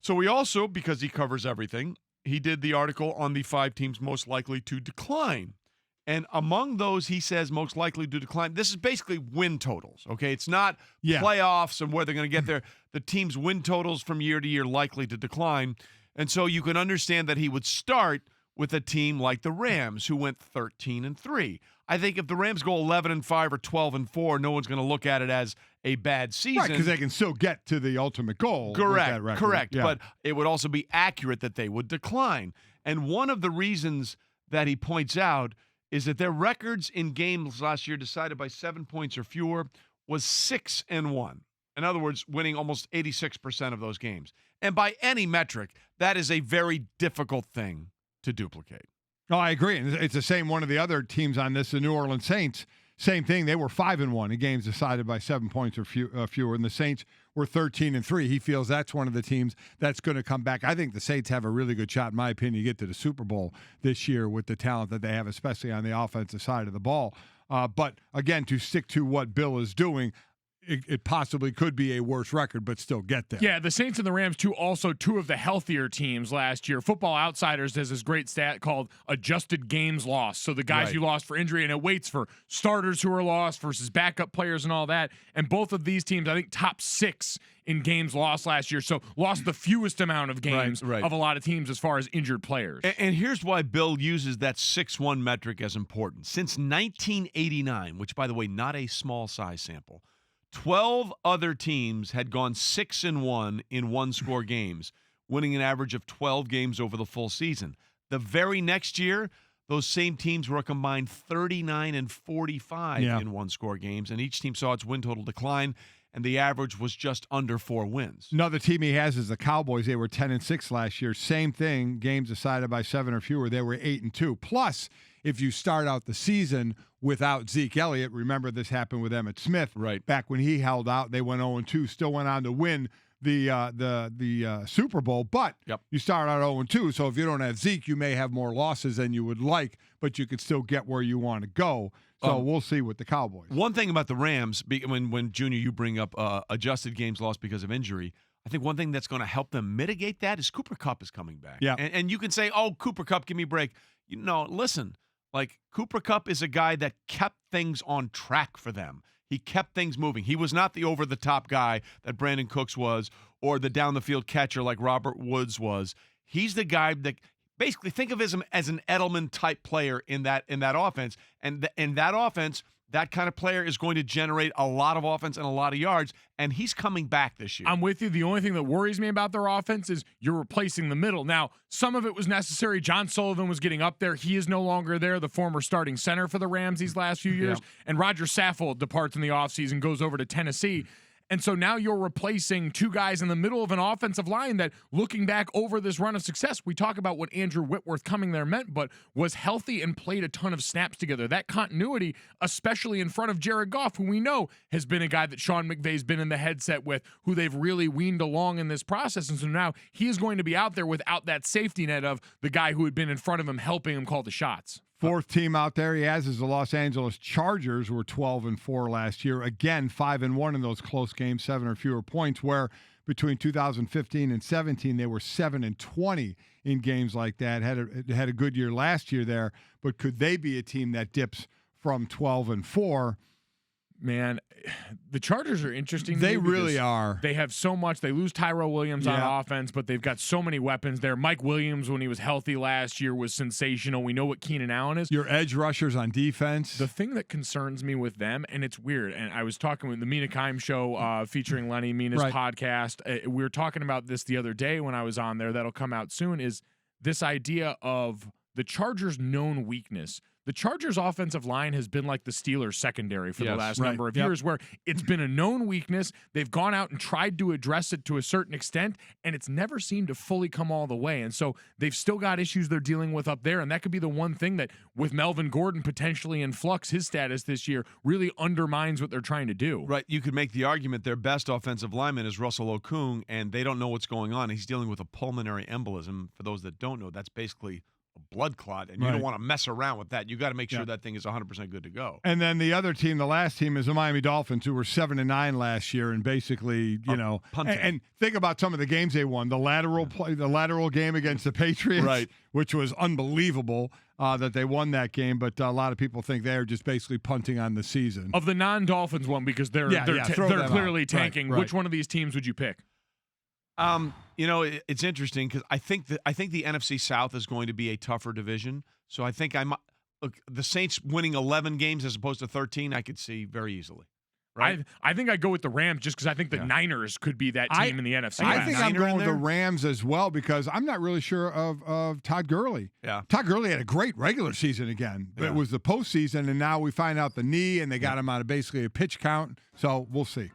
So we also, because he covers everything, he did the article on the 5 teams most likely to decline. And among those, he says most likely to decline. This is basically win totals, okay? It's not playoffs and where they're going to get there. The team's win totals from year to year likely to decline. And so you can understand that he would start with a team like the Rams, who went 13-3. I think if the Rams go 11-5 or 12-4, no one's going to look at it as a bad season. Right, because they can still get to the ultimate goal. Correct. Yeah. But it would also be accurate that they would decline. And one of the reasons that he points out is that their records in games last year decided by 7 points or fewer was 6-1. In other words, winning almost 86% of those games. And by any metric, that is a very difficult thing to duplicate. Oh, I agree. And it's the same one of the other teams on this, the New Orleans Saints. Same thing. They were 5-1 in games decided by 7 points or fewer, and the Saints were 13-3. He feels that's one of the teams that's going to come back. I think the Saints have a really good shot, in my opinion, to get to the Super Bowl this year with the talent that they have, especially on the offensive side of the ball. But again, to stick to what Bill is doing, it possibly could be a worse record, but still get there. Yeah, the Saints and the Rams, also two of the healthier teams last year. Football Outsiders does this great stat called adjusted games lost. So the guys you lost for injury, and it weights for starters who are lost versus backup players and all that. And both of these teams, I think, top 6 in games lost last year. So lost the fewest amount of games of a lot of teams as far as injured players. And here's why Bill uses that 6-1 metric as important. Since 1989, which, by the way, not a small size sample, 12 other teams had gone 6-1 in one-score games, winning an average of 12 games over the full season. The very next year, those same teams were a combined 39-45 in one-score games, and each team saw its win total decline, and the average was just under 4 wins. Another team he has is the Cowboys. They were 10-6 last year. Same thing, games decided by 7 or fewer. They were 8-2. Plus, if you start out the season without Zeke Elliott, remember this happened with Emmitt Smith. Right. Back when he held out, they went 0-2, still went on to win the Super Bowl. But you start out 0-2, so if you don't have Zeke, you may have more losses than you would like, but you could still get where you want to go. So we'll see with the Cowboys. One thing about the Rams, when Junior, you bring up adjusted games lost because of injury, I think one thing that's going to help them mitigate that is Cooper Kupp is coming back. Yeah. And you can say, oh, Cooper Kupp, give me a break. Listen, like Cooper Kupp is a guy that kept things on track for them. He kept things moving. He was not the over-the-top guy that Brandon Cooks was or the down-the-field catcher like Robert Woods was. He's the guy that basically think of him as an Edelman-type player in that offense. And in that offense, that kind of player is going to generate a lot of offense and a lot of yards, and he's coming back this year. I'm with you. The only thing that worries me about their offense is you're replacing the middle. Now, some of it was necessary. John Sullivan was getting up there. He is no longer there, the former starting center for the Rams these last few years. And Roger Saffold departs in the offseason, goes over to Tennessee. And so now you're replacing two guys in the middle of an offensive line that, looking back over this run of success, we talk about what Andrew Whitworth coming there meant, but was healthy and played a ton of snaps together. That continuity, especially in front of Jared Goff, who we know has been a guy that Sean McVay's been in the headset with, who they've really weaned along in this process. And so now he is going to be out there without that safety net of the guy who had been in front of him helping him call the shots. Fourth team out there he has is the Los Angeles Chargers, who were 12-4 last year. Again, 5-1 in those close games, 7 or fewer points, where between 2015 and 17, they were 7-20 in games like that. Had a good year last year there, but could they be a team that dips from 12-4? Man, the Chargers are interesting. They really are. They have so much. They lose Tyrell Williams on offense, but they've got so many weapons there. Mike Williams, when he was healthy last year, was sensational. We know what Keenan Allen is. Your edge rushers on defense. The thing that concerns me with them, and it's weird, and I was talking with the Mina Kimes show featuring Lenny Mina's podcast. We were talking about this the other day when I was on there. That'll come out soon, is this idea of the Chargers' known weakness. The Chargers' offensive line has been like the Steelers' secondary for the last number of years, where it's been a known weakness. They've gone out and tried to address it to a certain extent, and it's never seemed to fully come all the way. And so they've still got issues they're dealing with up there, and that could be the one thing that, with Melvin Gordon potentially in flux, his status this year really undermines what they're trying to do. Right. You could make the argument their best offensive lineman is Russell Okung, and they don't know what's going on. He's dealing with a pulmonary embolism. For those that don't know, that's basically blood clot, and you Right. don't want to mess around with that. You got to make sure that thing is 100% good to go. And then the other team, the last team, is the Miami Dolphins, who were 7-9 last year, and basically, punting. and think about some of the games they won. The lateral play, the lateral game against the Patriots, Right. which was unbelievable that they won that game. But a lot of people think they're just basically punting on the season. Of the non-Dolphins one, because they're throw them clearly out. tanking. Right. Which one of these teams would you pick? It's interesting because I think the NFC South is going to be a tougher division. So I think look, the Saints winning 11 games as opposed to 13, I could see very easily. Right? I think I'd go with the Rams just because I think the Niners could be that team in the NFC. I West. think I'm Niner going in with the there? Rams as well because I'm not really sure of Todd Gurley. Yeah. Todd Gurley had a great regular season again. But it was the postseason, and now we find out the knee, and they got him out of basically a pitch count. So we'll see.